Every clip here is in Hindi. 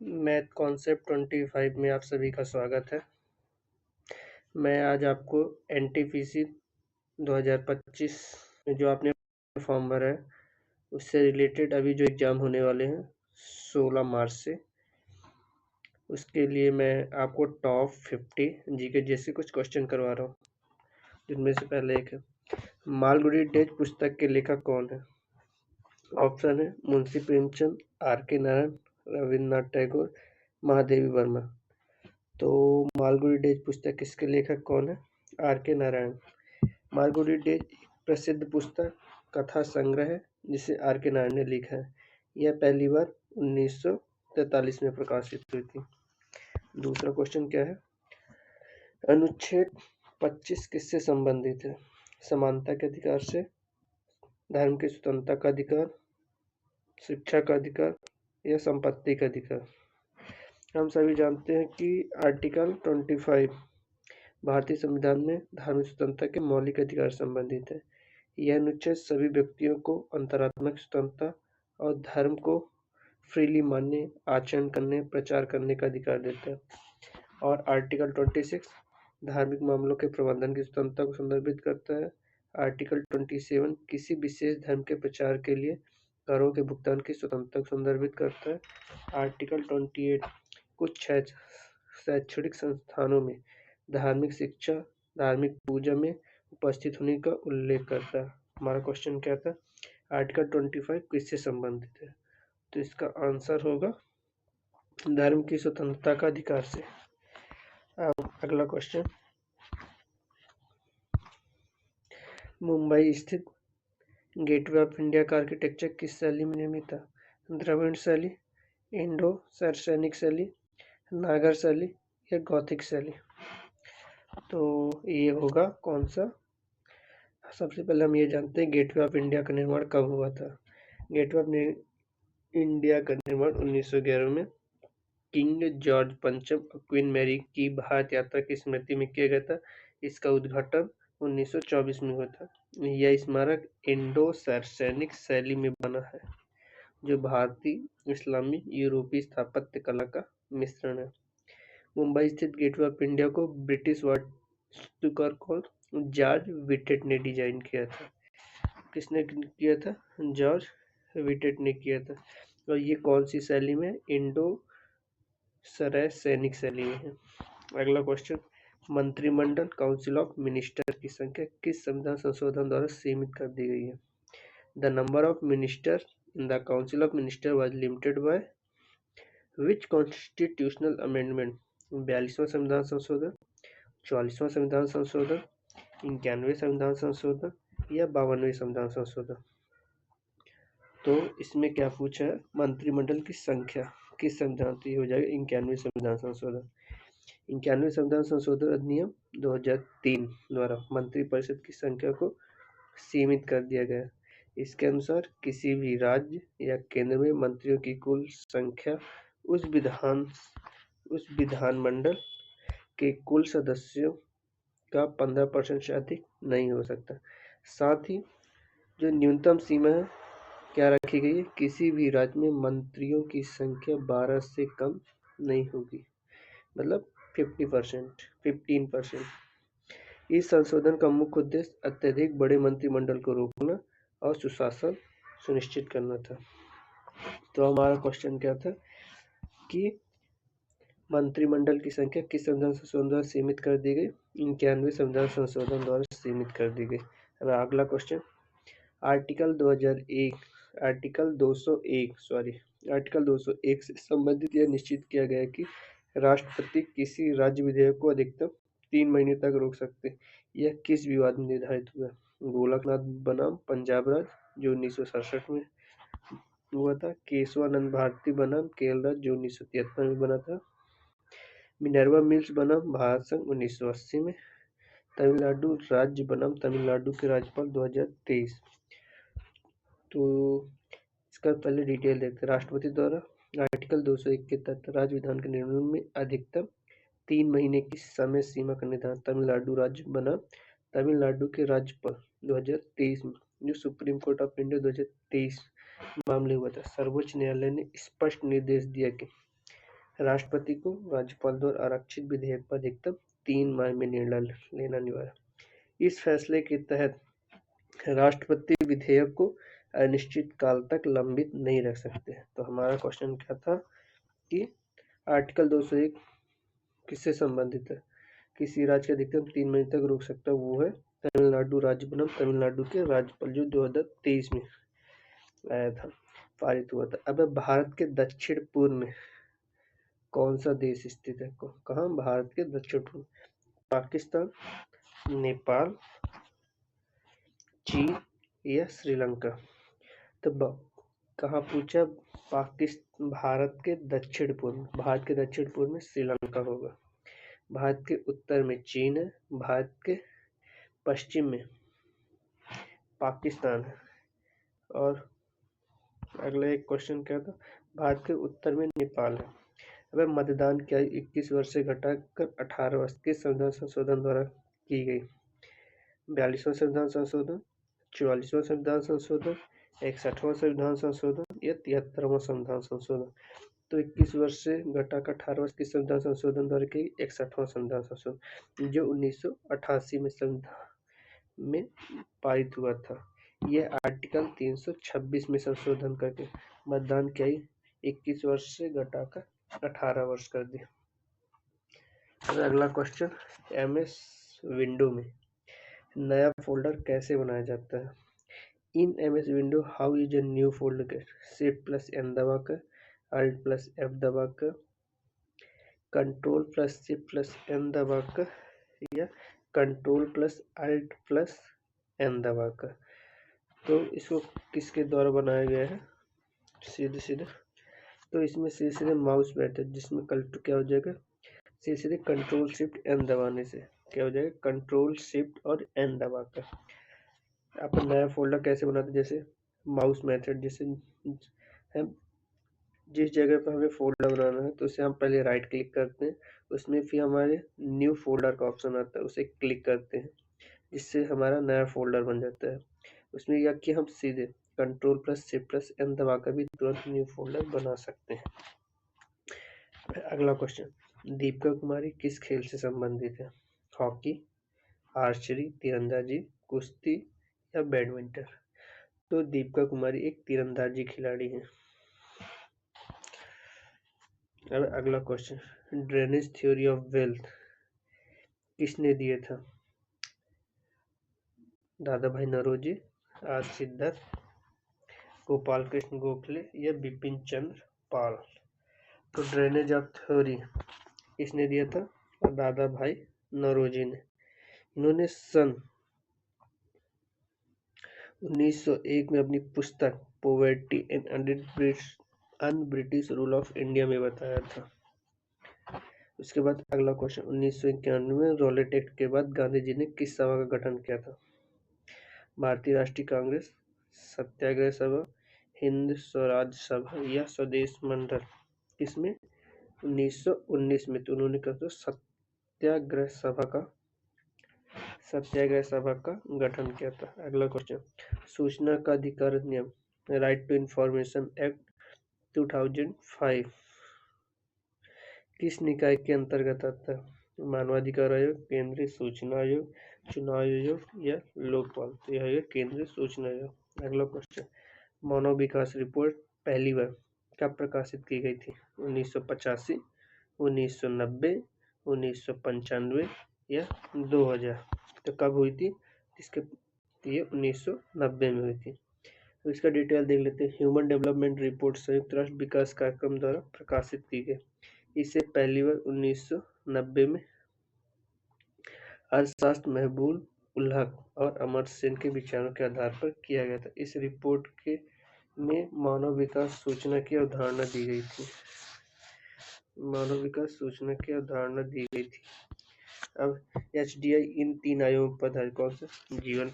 मैथ कॉन्सेप्ट 25 में आप सभी का स्वागत है। मैं आज आपको एनटीपीसी 2025 में जो आपने फॉर्म भरा है उससे रिलेटेड अभी जो एग्ज़ाम होने वाले हैं 16 मार्च से, उसके लिए मैं आपको टॉप 50 जीके जैसे कुछ क्वेश्चन करवा रहा हूँ, जिनमें से पहले एक है, मालगुडी डेज पुस्तक के लेखक कौन है? ऑप्शन है मुंशी प्रेमचंद, आर.के. नारायण, रविन्द्रनाथ टैगोर, महादेवी वर्मा। तो मालगुडी डेज पुस्तक किसके लेखक कौन है? आर.के. नारायण। मालगुडी डेज एक प्रसिद्ध पुस्तक कथा संग्रह है जिसे आर.के. नारायण ने लिखा है। यह पहली बार 1943 में प्रकाशित हुई थी। दूसरा क्वेश्चन क्या है? अनुच्छेद 25 किससे संबंधित है? समानता के अधिकार से, धर्म की स्वतंत्रता का अधिकार, शिक्षा का अधिकार या संपत्ति का अधिकार। हम सभी जानते हैं कि आर्टिकल 25 भारतीय संविधान में धार्मिक स्वतंत्रता के मौलिक अधिकार संबंधित है। यह अनुच्छेद सभी व्यक्तियों को अंतरात्मक स्वतंत्रता और धर्म को फ्रीली मानने, आचरण करने, प्रचार करने का अधिकार देता है। और आर्टिकल 26 धार्मिक मामलों के प्रबंधन की स्वतंत्रता को संदर्भित करता है। आर्टिकल 27 किसी विशेष धर्म के प्रचार के लिए करों के भुगतान की स्वतंत्रता को संदर्भित करता है। आर्टिकल 28 कुछ शैक्षणिक संस्थानों में धार्मिक शिक्षा, धार्मिक पूजा में उपस्थित होने का उल्लेख करता है। हमारा क्वेश्चन क्या था? आर्टिकल 25 किससे संबंधित है? तो इसका आंसर होगा धर्म की स्वतंत्रता का अधिकार से। अब अगला क्वेश्चन, मुंबई स्थित गेटवे ऑफ इंडिया का आर्किटेक्चर किस शैली में निर्मित था? द्रविड़ शैली, इंडो सार्वजनिक शैली, नागर शैली या गॉथिक शैली। तो ये होगा कौन सा? सबसे पहले हम ये जानते हैं गेटवे ऑफ इंडिया का निर्माण कब हुआ था। गेटवे ऑफ इंडिया का निर्माण 1911 में किंग जॉर्ज पंचम और क्वीन मैरी की भारत यात्रा की स्मृति में किया गया था। इसका उद्घाटन 1924 में हुआ था। यह स्मारक इंडो सार्वजनिक शैली में बना है, जो भारतीय, इस्लामी, यूरोपीय स्थापत्य कला का मिश्रण है। मुंबई स्थित गेटवे ऑफ इंडिया को ब्रिटिश वास्तुकार कौन? जॉर्ज व्हिटेट ने डिजाइन किया था। किसने किया था? जॉर्ज व्हिटेट ने किया था। और ये कौन सी शैली में? इंडो सैनिक शैली में है। अगला क्वेश्चन, मंत्रिमंडल काउंसिल ऑफ मिनिस्टर की संख्या किस संविधान संशोधन द्वारा सीमित कर दी गई है? The number of minister in the council of minister was limited by which constitutional amendment? 42वां संविधान संशोधन, 44वां संविधान संशोधन, 91वें संविधान संशोधन या 52वें संविधान संशोधन। तो इसमें क्या पूछा है? मंत्रिमंडल की संख्या किस संविधान? तो ये हो जाएगा 91वें संविधान संशोधन। 91वें संविधान संशोधन अधिनियम 2003 द्वारा मंत्रिपरिषद की संख्या को सीमित कर दिया गया। इसके अनुसार किसी भी राज्य या केंद्र में मंत्रियों की कुल संख्या उस विधानमंडल के कुल सदस्यों का 15% से अधिक नहीं हो सकता। साथ ही जो न्यूनतम सीमा है क्या रखी गई है? किसी भी राज्य में मंत्रियों की संख्या 12 से कम नहीं होगी, मतलब 15%। इस संशोधन का मुख्य उद्देश्य अत्यधिक बड़े मंत्रिमंडल को रोकना और सुशासन सुनिश्चित करना था। तो हमारा क्वेश्चन क्या था कि मंत्रिमंडल की संख्या किस संविधान संशोधन द्वारा सीमित कर दी गई? 91वें संविधान संशोधन द्वारा सीमित कर दी गई। अब अगला क्वेश्चन, आर्टिकल 201 से संबंधित यह निश्चित किया गया कि राष्ट्रपति किसी राज्य विधेयक को अधिकतम 3 महीने तक रोक सकते। यह किस विवाद में निर्धारित हुआ? गोलकनाथ बनाम पंजाब राज्य जो 1967 में हुआ था, केशवानंद भारती बनाम केरल राज्य जो 1973 में बना था, मिनर्वा मिल्स बनाम भारत संघ 1980 में, तमिलनाडु राज्य बनाम तमिलनाडु के राज्यपाल 2023। तो इसका पहले डिटेल देखते हैं। राष्ट्रपति द्वारा आर्टिकल 201 के तहत राज्य विधान के निर्णय में अधिकतम 3 महीने की समय सीमा का निर्धारण तमिलनाडु राज्य बनाम तमिलनाडु के राज्यपाल 2023 में, जो सुप्रीम कोर्ट ऑफ इंडिया 2023 मामले हुआ था। सर्वोच्च न्यायालय ने स्पष्ट निर्देश दिया कि राष्ट्रपति को राज्यपाल द्वारा आरक्षित विधेयक पर अधिकतम 3 माह में निर्णय लेना अनिवार्य। इस फैसले के तहत राष्ट्रपति विधेयक को अनिश्चित काल तक लंबित नहीं रख सकते। तो हमारा क्वेश्चन क्या था कि आर्टिकल 201 किससे संबंधित है? किसी राज्य के अधिकतम 3 महीने तक रोक सकता है, वो है तमिलनाडु राज्य बनाम तमिलनाडु के राज्यपाल, जो 2023 में आया था, पारित हुआ था। अब भारत के दक्षिण पूर्व में कौन सा देश स्थित है? कहाँ? भारत के दक्षिण पूर्व, पाकिस्तान, नेपाल, चीन या श्रीलंका। तो कहाँ पूछा? भारत के दक्षिण पूर्व, भारत के दक्षिण पूर्व में श्रीलंका होगा, भारत के उत्तर में चीन है, भारत के पश्चिम में पाकिस्तान है, और अगला एक क्वेश्चन क्या था? भारत के उत्तर में नेपाल है। अब मतदान की आयु 21 वर्ष से घटाकर 18 वर्ष के संविधान संशोधन द्वारा की गई। 42वां संविधान संशोधन, 44वां संविधान संशोधन, 61वां संविधान संशोधन या 73वां संविधान संशोधन। तो 21 वर्ष से घटाकर 18 वर्ष के संविधान संशोधन द्वारा की 61वां संविधान संशोधन, जो 1988 में संविधान में पारित हुआ था। यह आर्टिकल 326 में संशोधन करके मतदान की आयु 21 वर्ष से घटाकर 18 वर्ष कर दी। अगला क्वेश्चन, MS विंडो में नया फोल्डर कैसे बनाया जाता है? इन MS window how use a new folder? Shift+N दबाकर, Alt+F दबाकर, Ctrl+Shift+N दबाकर या Ctrl+Alt+N दबाकर। तो इसको किसके द्वारा बनाया गया है? सीधे तो इसमें सीधे माउस मेथड, जिसमें क्या हो जाएगा? सीधे Ctrl+Shift+N दबाने से क्या हो जाएगा? Ctrl+Shift और N दबाकर आप नया फोल्डर कैसे बनाते हैं? जैसे माउस मेथड, जैसे हम जिस जगह पर हमें फोल्डर बनाना है तो उसे हम पहले राइट क्लिक करते हैं, उसमें फिर हमारे न्यू फोल्डर का ऑप्शन आता है, उसे क्लिक करते हैं, जिससे हमारा नया फोल्डर बन जाता है। उसमें या कि हम सीधे Ctrl+Shift+N दबाकर भी तुरंत न्यू फोल्डर बना सकते हैं। अगला क्वेश्चन, दीपिका कुमारी किस खेल से संबंधित है? हॉकी, आर्चरी, तीरंदाजी, कुश्ती या बैडमिंटन? तो दीपिका कुमारी एक तीरंदाजी खिलाड़ी है। अब अगला question, drainage theory of wealth किसने दिया था? दादा भाई नौरोजी, आर सिद्धार्थ, गोपाल कृष्ण गोखले या बिपिन चंद्र पाल? तो ड्रेनेज ऑफ थ्योरी किसने दिया था? दादा भाई नौरोजी ने। इन्होंने सन 1901 में अपनी पुस्तक poverty and un-British rule of India में बताया था। उसके बाद अगला क्वेश्चन, 1991 में रॉलेट एक्ट के बाद गांधी जी ने किस सभा का गठन किया था? भारतीय राष्ट्रीय कांग्रेस, सत्याग्रह सभा, हिंद स्वराज सभा या स्वदेश मंडल? किसमें? 1919 में। तो उन्होंने कहा था सत्याग्रह सभा का गठन किया था। अगला क्वेश्चन, सूचना का अधिकार अधिनियम राइट टू इंफॉर्मेशन एक्ट 2005 किस निकाय के अंतर्गत आता है? मानवाधिकार आयोग, केंद्रीय सूचना आयोग, चुनाव आयोग या लोकपाल? तो यह है केंद्रीय सूचना आयोग। अगला क्वेश्चन, मानव विकास रिपोर्ट पहली बार कब प्रकाशित की गई थी? 1985, 1990, 1995 या 2000? तो कब हुई थी? ये 1990 में हुई थी। तो इसका डिटेल देख लेते हैं। ह्यूमन डेवलपमेंट रिपोर्ट संयुक्त राष्ट्र विकास कार्यक्रम द्वारा प्रकाशित की गई। इसे पहली बार 1990 में अर्थशास्त्र महबूब उल हक और अमर्त्य सेन के विचारों के आधार पर किया गया था। इस रिपोर्ट में मानव विकास सूचना की अवधारणा दी गई थी। अब HDI इन 3 आयोगों पर आधारित कौन सा? जीवन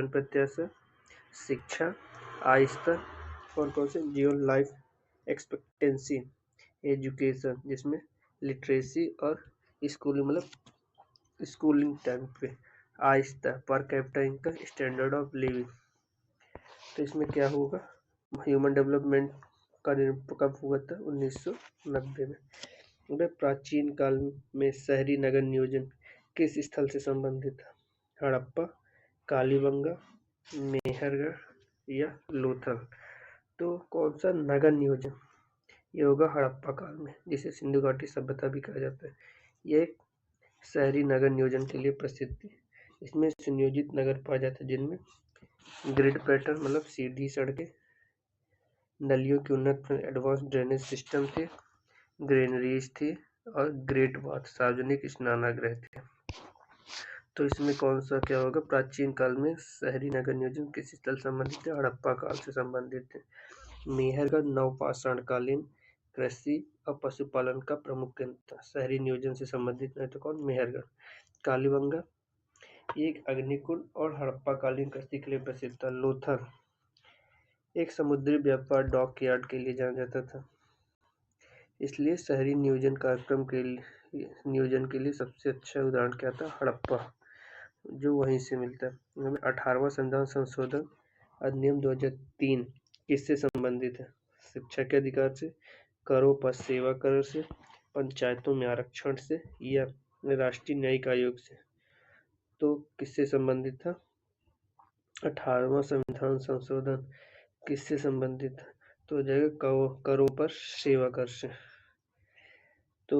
प्रत्याशा, शिक्षा, आय स्तर और कौन से? जीवन लाइफ एक्सपेक्टेंसी, एजुकेशन, जिसमें लिटरेसी और स्कूलिंग टाइम पे आय स्तर, per capita income, standard of living. तो इसमें क्या होगा? ह्यूमन डेवलपमेंट कब हुआ था? 1990 में। वह प्राचीन काल में शहरी नगर नियोजन किस स्थल से संबंधित था? हड़प्पा, कालीबंगा, मेहरगढ़ या लोथल? तो कौन सा नगर नियोजन? ये होगा हड़प्पा काल में, जिसे सिंधु घाटी सभ्यता भी कहा जाता है। यह एक शहरी नगर नियोजन के लिए प्रसिद्ध थी। इसमें सुनियोजित नगर पाए जाते जिनमें ग्रिड पैटर्न मतलब सीधी सड़कें, नलियों की उन्नत एडवांस ड्रेनेज सिस्टम थे, ग्रेनरीज थी और ग्रेट बाथ सार्वजनिक स्नानागृह थे। तो इसमें कौन सा क्या होगा? प्राचीन काल में शहरी नगर नियोजन किस स्थल संबंधित थे? हड़प्पा काल से संबंधित थे। मेहरगढ़ नवपाषाण कालीन कृषि और पशुपालन का प्रमुख केंद्र था। शहरी नियोजन से संबंधित नहीं तो कौन? मेहरगढ़। कालीबंगा एक अग्निकुंड और हड़प्पा कालीन कृषि के लिए प्रसिद्ध था। लोथल एक समुद्री व्यापार डॉक यार्ड के लिए जाना जाता था। इसलिए शहरी नियोजन कार्यक्रम के नियोजन के लिए सबसे अच्छा उदाहरण क्या था? हड़प्पा, जो वहीं से मिलता है। 18वां संविधान संशोधन अधिनियम 2003 किससे संबंधित है? शिक्षा के अधिकार से, करों पर सेवा कर से, पंचायतों में आरक्षण से या राष्ट्रीय न्यायिक आयोग से? तो किससे संबंधित था? 18वां संविधान संशोधन किससे संबंधित है? तो हो जाएगा करों पर सेवा कर से। तो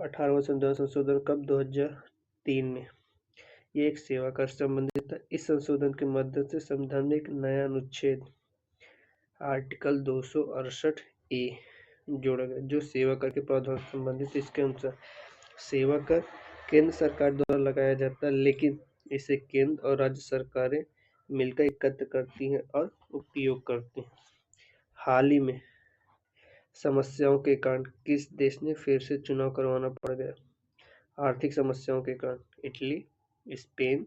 18वां संविधान संशोधन कब? 2003 में। ये एक सेवा कर से संबंधित था। इस संशोधन के मदद से संविधान में एक नया अनुच्छेद आर्टिकल 268 ए जोड़ा गया जो सेवा कर के प्रावधान से संबंधित। इसके अनुसार सेवा कर केंद्र सरकार द्वारा लगाया जाता है, लेकिन इसे केंद्र और राज्य सरकारें मिलकर एकत्र करती हैं और उपयोग करती हैं। हाल ही में समस्याओं के कारण किस देश ने फिर से चुनाव करवाना पड़ गया? आर्थिक समस्याओं के कारण इटली, स्पेन,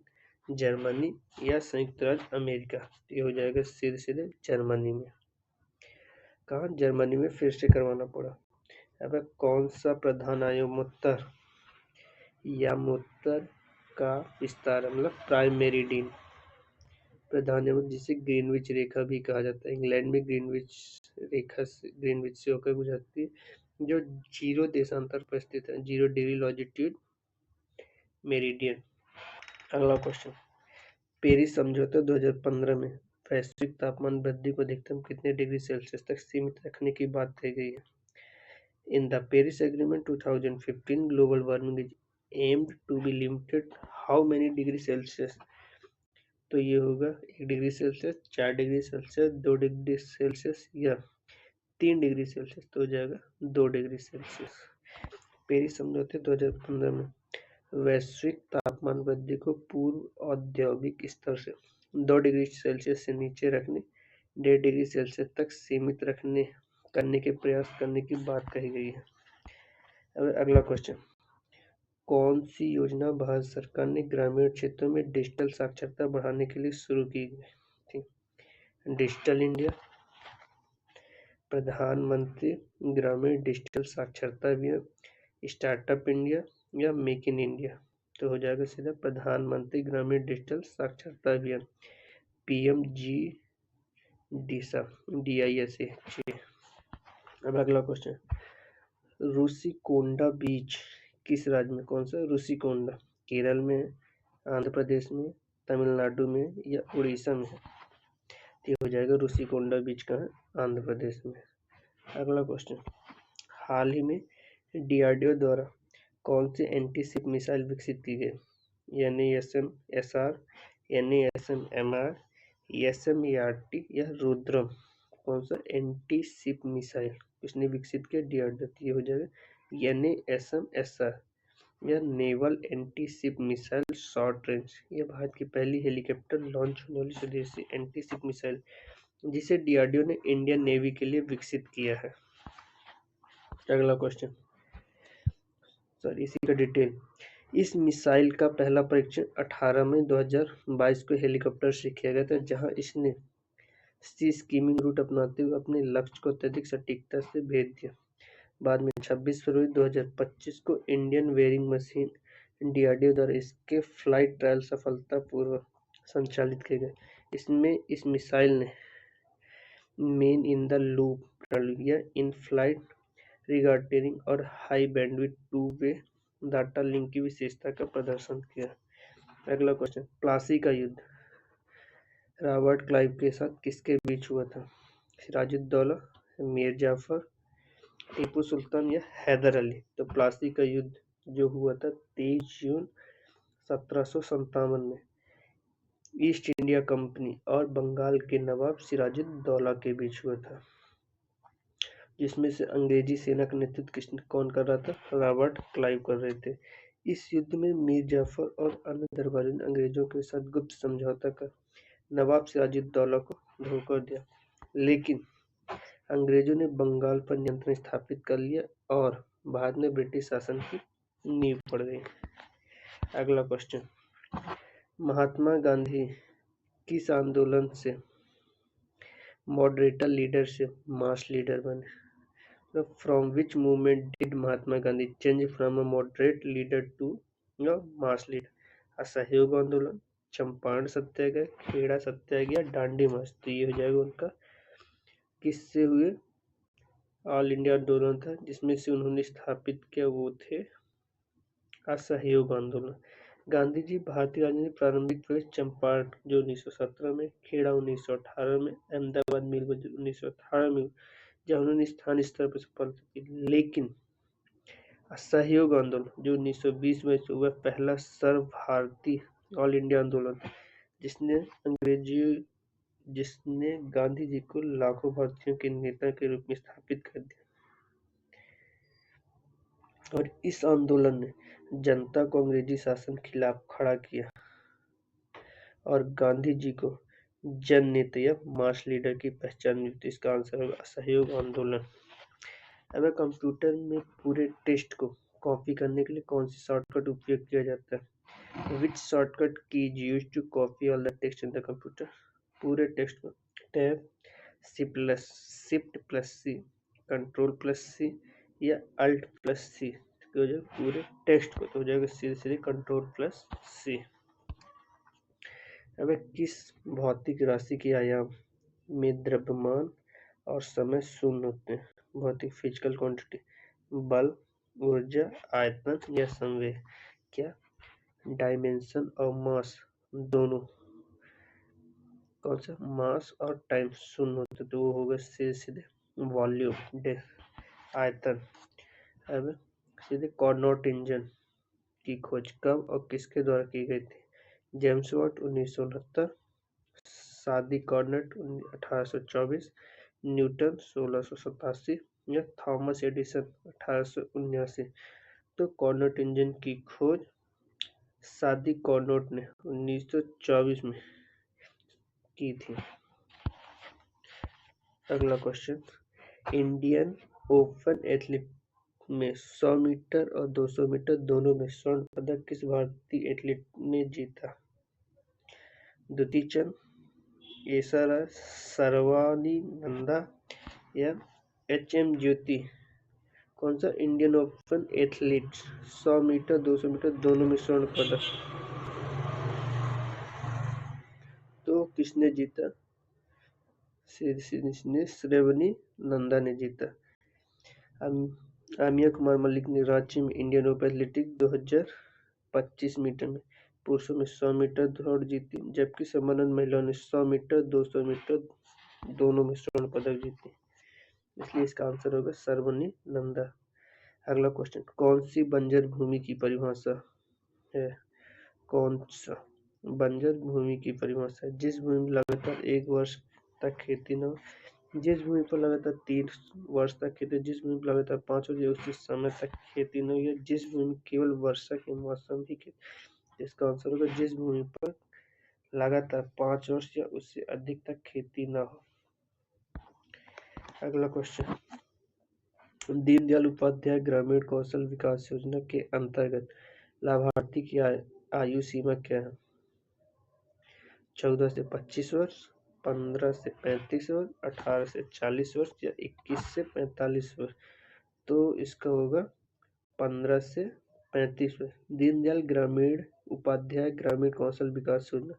जर्मनी या संयुक्त राज्य अमेरिका? ये हो जाएगा सीधे सीधे जर्मनी में। कहाँ? जर्मनी में फिर से करवाना पड़ा। अब कौन सा प्रधान आयामोत्तर यामोत्तर का विस्तार मतलब प्राइम मेरिडियन प्रधान आयामोत्तर जिसे ग्रीनविच रेखा भी कहा जाता है। इंग्लैंड में ग्रीनविच रेखा से ग्रीनविच से होकर गुजरती है जो 0 देशांतर पर स्थित है, 0 डिग्री लॉन्जिट्यूड मेरिडियन। अगला क्वेश्चन, पेरिस समझौता 2015 में वैश्विक तापमान वृद्धि को अधिकतम कितने डिग्री सेल्सियस तक सीमित रखने की बात कही गई है? In the Paris Agreement 2015, global warming is aimed to be limited how many degree Celsius? तो ये होगा 1 degree Celsius, 4 degree Celsius, 2 degree Celsius या 3 डिग्री सेल्सियस? तो हो जाएगा 2 डिग्री सेल्सियस। पेरिस समझौते 2015 में वैश्विक तापमान वृद्धि को पूर्व औद्योगिक स्तर से 2 डिग्री सेल्सियस से नीचे रखने, 1.5 डिग्री सेल्सियस तक सीमित करने के प्रयास करने की बात कही गई है। अब अगला क्वेश्चन, कौन सी योजना भारत सरकार ने ग्रामीण क्षेत्रों में डिजिटल साक्षरता बढ़ाने के लिए शुरू की गई थी? डिजिटल इंडिया, प्रधानमंत्री ग्रामीण डिजिटल साक्षरता अभियान, स्टार्टअप इंडिया या मेक इन इंडिया? तो हो जाएगा सीधा प्रधानमंत्री ग्रामीण डिजिटल साक्षरता अभियान, PMG DISA। अब अगला क्वेश्चन, रूसीकोंडा बीच किस राज्य में? कौन सा? रूसीकोंडा केरल में, आंध्र प्रदेश में, तमिलनाडु में या उड़ीसा में? ये हो जाएगा रूसीकोंडा बीच कहाँ? आंध्र प्रदेश में। अगला क्वेश्चन, हाल ही में DRDO द्वारा कौन सी एंटी शिप मिसाइल विकसित की गई? NASM-SR, NASM-MR, SMART या रुद्रम? कौन सा एंटी शिप मिसाइल किसने विकसित किया? DRDO। ये हो जाएगा NASM-SR या naval anti ship missile short range. यह भारत की पहली हेलीकॉप्टर लॉन्च होने वाली स्वदेशी एंटी शिप मिसाइल जिसे DRDO ने इंडियन नेवी के लिए विकसित किया है। अगला क्वेश्चन, सर इसी का डिटेल, इस मिसाइल का पहला परीक्षण 18 मई 2022 को हेलीकॉप्टर से किया गया था, जहां इसने सी स्कीमिंग रूट अपनाते हुए अपने लक्ष्य को अत्यधिक सटीकता से भेद दिया। बाद में 26 फरवरी 2025 को इंडियन वेरिंग मशीन DRDO द्वारा इसके फ्लाइट ट्रायल सफलतापूर्वक संचालित किए गए। इसमें इस मिसाइल ने मेन इन द लूप प्रणाली या इन फ्लाइट रिगार्डिंग और high bandwidth two way data link की विशेषता का प्रदर्शन किया। अगला क्वेश्चन, प्लासी का युद्ध रॉबर्ट क्लाइव के साथ किसके बीच हुआ था? सिराजुद्दौला, मीर जाफर, टीपू सुल्तान या हैदर अली? तो प्लासी का युद्ध जो हुआ था 23 जून 1757 में ईस्ट इंडिया कंपनी और बंगाल के नवाब सिराजुद्दौला के बीच हुआ था, जिसमें से अंग्रेजी सेना का नेतृत्व कौन कर रहा था? रॉबर्ट क्लाइव कर रहे थे। इस युद्ध में मीर जाफर और अन्य दरबारियों ने अंग्रेजों के साथ गुप्त समझौता कर नवाब सिराजुद्दौला को धोखा दिया, लेकिन अंग्रेजों ने बंगाल पर नियंत्रण स्थापित कर लिया और बाद में ब्रिटिश शासन की नींव पड़ गई। अगला क्वेश्चन, महात्मा गांधी किस आंदोलन से मॉडरेटर लीडर से मास लीडर बने? From which movement did Mahatma Gandhi change from a moderate leader to a mass leader? असहयोग आंदोलन, चंपारण सत्याग्रह, खेड़ा सत्याग्रह, दांडी मार्च? तो ये हो जाएगा उनका किससे हुए ऑल इंडिया आंदोलन था, जिसमें से उन्होंने स्थापित किया वो थे असहयोग आंदोलन। गांधी जी भारतीय राजनीति प्रारंभिक प्रवेश चंपारण जो 1917 में, खेड़ा 1918 में, अहमदाबाद मिल 1918 में, जब उन्होंने स्थानीय स्तर पर सफलता की। लेकिन असहयोग आंदोलन जो 1920 में हुआ पहला सर्व भारतीय ऑल इंडिया आंदोलन, जिसने गांधी जी को लाखों भारतीयों के नेता के रूप में स्थापित कर दिया, और इस आंदोलन ने जनता को अंग्रेजी शासन खिलाफ खड़ा किया और गांधी जी को जन नेता या मास लीडर की पहचान मिली। तो इसका आंसर होगा असहयोग आंदोलन। अब कंप्यूटर में पूरे टेक्स्ट को कॉपी करने के लिए कौन सी शॉर्टकट उपयोग किया जाता है? Which shortcut key is used to copy all the text in the computer? पूरे टेक्स्ट को tab, shift plus C, control plus C या अल्ट प्लस सी? हो जाएगा पूरे टेक्स्ट को, तो हो जाएगा सीधे सीधे कंट्रोल प्लस सी। अब किस भौतिक राशि के आयाम में द्रव्यमान और समय शून्य होते हैं? भौतिक फिजिकल क्वांटिटी, बल, ऊर्जा, आयतन या संवेग? क्या डायमेंशन और मास दोनों, कौन सा मास और टाइम शून्य होते, तो वो होगा सीधे सीधे वॉल्यूम, आयतन। अब सीधे कॉर्नोट इंजन की खोज कब और किसके द्वारा की गई थी? जेम्स वाट 1969, सादी कॉर्नेट 1824, न्यूटन 1687 या थॉमस एडिसन 1879? तो कॉर्नोट इंजन की खोज सादी कॉर्नोट ने 1924 में की थी। अगला क्वेश्चन, इंडियन ओपन एथलीट में 100 मीटर और 200 मीटर दोनों में स्वर्ण पदक किस भारतीय एथलीट ने जीता? दुती चंद, एसा राय, सर्वानी नंदा या एच.एम. ज्योति? कौन सा Indian open athlete 100 metre 200 metre दोनों में स्वर्ण पदक, तो किसने जीता? श्रेवनी नंदा ने जीता। आमिया कुमार मलिक ने रांची में इंडियन ओपन एथलेटिक्स 2025 मीटर में पुरुषों में 100 मीटर दौड़ जीती, जबकि सम्मानन महिलाओं ने 100 मीटर 200 मीटर दोनों में स्वर्ण पदक जीते, इसलिए इसका आंसर होगा सर्वनी नंदा। अगला क्वेश्चन, कौन सी बंजर भूमि की परिभाषा है? कौन सा बंजर भूमि की परिभाषा है? जिस भूमि में लगातार 1 वर्ष तक खेती न हो, जिस भूमि पर लगातार 3 वर्ष तक खेती, जिस भूमि पर लगातार 5 वर्ष या उससे समय तक खेती न हो, या जिस भूमि में केवल वर्षा के मौसम ही खेती। इसका आंसर होगा जिस भूमि पर लगातार 5 वर्ष या उससे अधिक तक खेती न हो। अगला क्वेश्चन, दीनदयाल उपाध्याय ग्रामीण कौशल विकास योजना के अंतर्गत लाभार्थी की आयु सीमा क्या है? 14 से 25 वर्ष, 15 से 35 वर्ष, 18 से 40 वर्ष या 21 से 45 वर्ष? तो इसका होगा 15 से 35 वर्ष। दीनदयाल ग्रामीण उपाध्याय ग्रामीण कौशल विकास योजना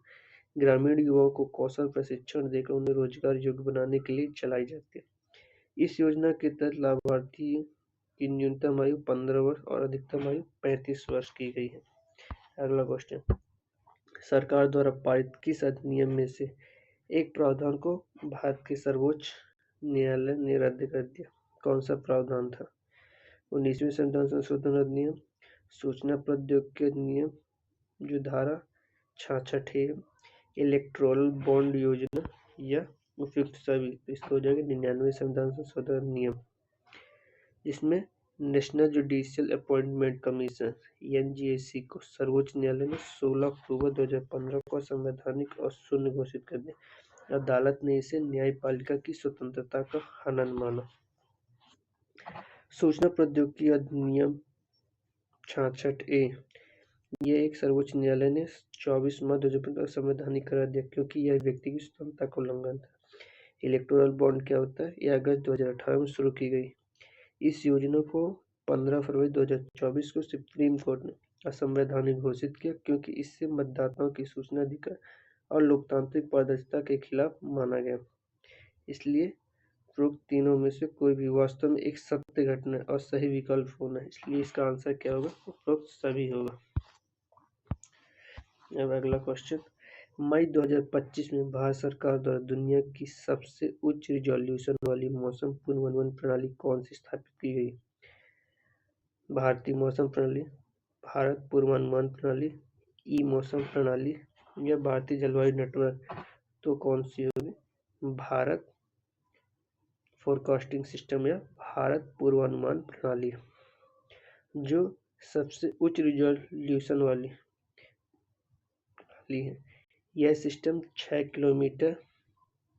ग्रामीण युवाओं को कौशल प्रशिक्षण देकर उन्हें रोजगार योग्य बनाने के लिए चलाई जाती है। इस योजना के तहत लाभार्थी की न्यूनतम आयु 15 वर्ष और अधिकतम आयु 35 वर्ष की गई है। अगला क्वेश्चन, सरकार द्वारा पारित किस अधिनियम में से एक प्रावधान को भारत के सर्वोच्च न्यायालय ने रद्द कर दिया? कौन सा प्रावधान था? 19वीं संविधान संशोधन अधिनियम, सूचना प्रौद्योगिकी अधिनियम जो धारा 66 है, इलेक्टोरल बॉन्ड योजना या उपयुक्त सभी। इसको हो जाएगा 99वें संविधान संशोधन अधिनियम, जिसमें नेशनल जुडिशियल अपॉइंटमेंट कमीशन (एनजीएसी) को सर्वोच्च न्यायालय ने 16 अक्टूबर 2015 को असंवैधानिक और शून्य घोषित कर दिया। अदालत ने इसे न्यायपालिका की स्वतंत्रता का हनन माना। सूचना प्रौद्योगिकी अधिनियम 66A, यह एक सर्वोच्च न्यायालय ने 24 मार्च 2015 असंवैधानिक करार दिया क्योंकि यह व्यक्ति की स्वतंत्रता का उल्लंघन था। इलेक्टोरल बॉन्ड क्या होता है? यह अगस्त 2018 में शुरू की गई। इस योजना को 15 फरवरी 2024 को सुप्रीम कोर्ट ने असंवैधानिक घोषित किया क्योंकि इससे मतदाताओं की सूचना अधिकार और लोकतांत्रिक पारदर्शिता के खिलाफ माना गया। इसलिए उपरोक्त तीनों में से कोई भी वास्तव में एक सत्य घटना और सही विकल्प होना है, इसलिए इसका आंसर क्या होगा? उपरोक्त सभी होगा। अब अगला क्वेश्चन, मई 2025 में भारत सरकार द्वारा दुनिया की सबसे उच्च रिजोल्यूशन वाली मौसम पूर्वानुमान प्रणाली कौन सी स्थापित की गई? भारतीय मौसम प्रणाली, भारत पूर्वानुमान प्रणाली, ई मौसम प्रणाली या भारतीय जलवायु नेटवर्क। तो कौन सी होगी? भारत फोरकास्टिंग सिस्टम या भारत पूर्वानुमान प्रणाली, जो सबसे उच्च रिजोल्यूशन वाली है। यह सिस्टम 6 किलोमीटर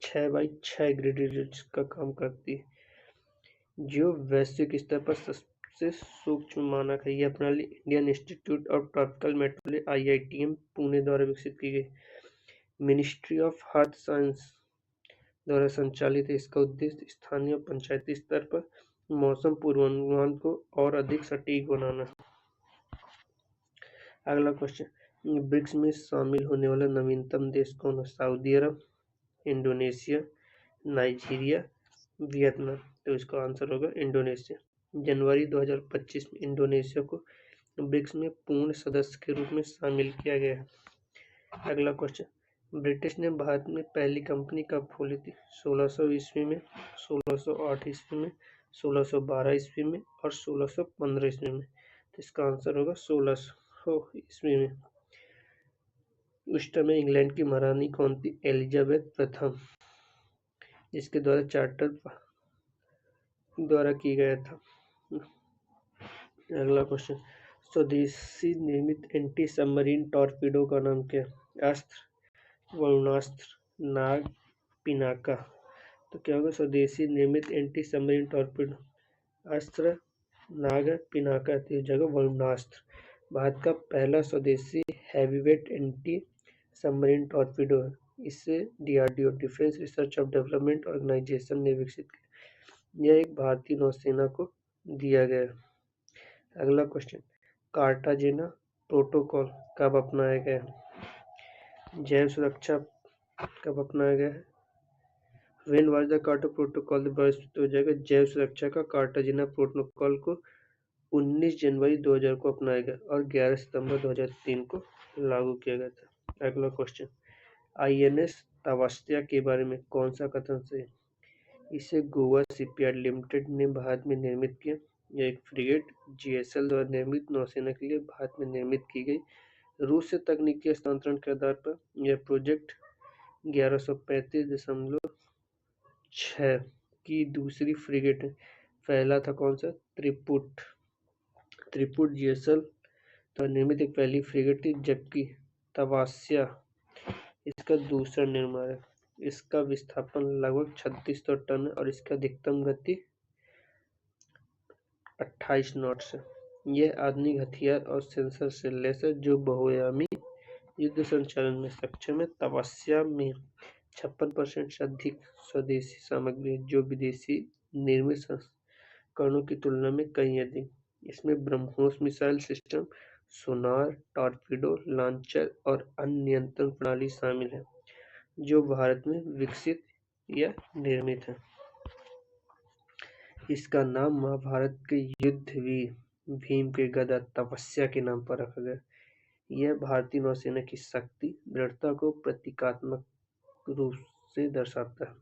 6 बाई 6 ग्रिड का काम करती है, जो वैश्विक स्तर पर सबसे सूक्ष्म मानक है। यह प्रणाली Indian institute of tropical metrology (IITM) Pune द्वारा विकसित की गई, मिनिस्ट्री ऑफ अर्थ साइंस द्वारा संचालित है। इसका उद्देश्य स्थानीय और पंचायती स्तर पर मौसम पूर्वानुमान को और अधिक सटीक बनाना है। अगला क्वेश्चन, ब्रिक्स में शामिल होने वाला नवीनतम देश कौन है? सऊदी अरब, इंडोनेशिया, नाइजीरिया, वियतनाम। तो इसका आंसर होगा इंडोनेशिया। जनवरी 2025 में इंडोनेशिया को ब्रिक्स में पूर्ण सदस्य के रूप में शामिल किया गया है। अगला क्वेश्चन, ब्रिटिश ने भारत में पहली कंपनी कब खोली थी? 1600 ईस्वी में, 1608 ईस्वी में, 1612 ईस्वी में और 1615 ईस्वी में। तो इसका आंसर होगा 1600 ईस्वी में। उस समय इंग्लैंड की महारानी कौन थी? एलिजाबेथ प्रथम, जिसके द्वारा चार्टर द्वारा की गया था। अगला क्वेश्चन, स्वदेशी निर्मित एंटी सबमरीन टॉर्पीडो का नाम क्या है? अस्त्र, वरुणास्त्र, नाग, पिनाका। तो क्या होगा? स्वदेशी निर्मित एंटी सबमरीन टॉर्पीडो, अस्त्र, नाग, पिनाका, तो जगह वरुणास्त्र। भारत का पहला स्वदेशी हैवीवेट एंटी सबमरीन टॉर्पीडो है। इसे DRDO डिफेंस रिसर्च और डेवलपमेंट ऑर्गेनाइजेशन ने विकसित किया। यह एक भारतीय नौसेना को दिया गया। अगला क्वेश्चन, कार्टाजेना प्रोटोकॉल कब अपनाया गया? जैव सुरक्षा कब अपनाया गया है? When was the carta protocol? हो जाएगा जैव सुरक्षा का कार्टाजेना प्रोटोकॉल को 19 जनवरी 2000 को अपनाया गया और 11 सितंबर 2003 को लागू किया गया था। अगला क्वेश्चन, INS तपस्या के बारे में कौन सा कथन सही है? इसे गोवा शिपयार्ड लिमिटेड ने भारत में निर्मित किया। यह एक फ्रिगेट GSL द्वारा निर्मित नौसेना के लिए भारत में निर्मित की गई रूस से तकनीकी हस्तांतरण के आधार पर यह प्रोजेक्ट 1135.6 की दूसरी फ्रिगेट है। पहला था कौन सा? त्रिपुट GSL द्वारा निर्मित एक पहली फ्रिगेट थी, जबकि तपस्या इसका दूसरा निर्माण है। इसका विस्थापन लगभग 3600 टन है और इसका अधिकतम गति 28 नॉट्स है। यह आधुनिक हथियार और सेंसर से लैस है जो बहुआयामी युद्ध संचालन में सक्षम है। तपस्या में 56% से अधिक स्वदेशी सामग्री है, जो विदेशी निर्मित संस्करणों की तुलना में कहीं अधिक। इसमें ब्रह्मोस मिसाइल सिस्टम, सोनार, टॉर्पीडो लॉन्चर और अन्य नियंत्रण प्रणाली शामिल है, जो भारत में विकसित या निर्मित है। इसका नाम महाभारत के युद्ध वीर भीम के गदा तपस्या के नाम पर रखा गया। यह भारतीय नौसेना की शक्ति, दृढ़ता को प्रतीकात्मक रूप से दर्शाता है।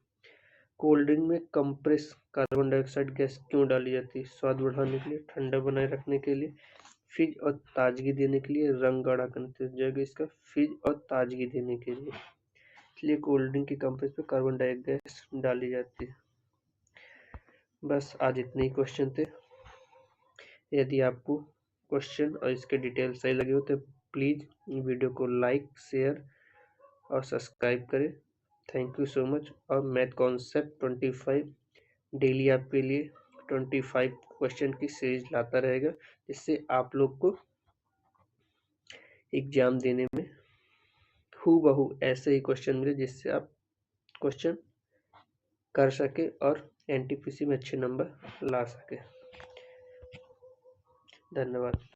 कोल्ड ड्रिंक में कंप्रेस कार्बन डाइऑक्साइड गैस क्यों डाली जाती है? स्वाद बढ़ाने के लिए, ठंडा बनाए रखने के लिए, फिज और ताजगी देने के लिए, रंग गाढ़ा करने जगह इसका फिज और ताजगी देने के लिए, इसलिए कोल्ड ड्रिंक की कंप्रेस में कार्बन डाइऑक्साइड गैस डाली जाती है। बस आज इतने ही क्वेश्चन थे। यदि आपको क्वेश्चन और इसके डिटेल सही लगे हो तो प्लीज़ वीडियो को लाइक, शेयर और सब्सक्राइब करें। Thank you so much. और मैथ कॉन्सेप्ट 25 डेली आपके लिए 25 क्वेश्चन की सीरीज लाता रहेगा, जिससे आप लोग को एग्जाम देने में हूबहू ऐसे ही क्वेश्चन मिले, जिससे आप क्वेश्चन कर सके और एनटीपीसी में अच्छे नंबर ला सके। धन्यवाद।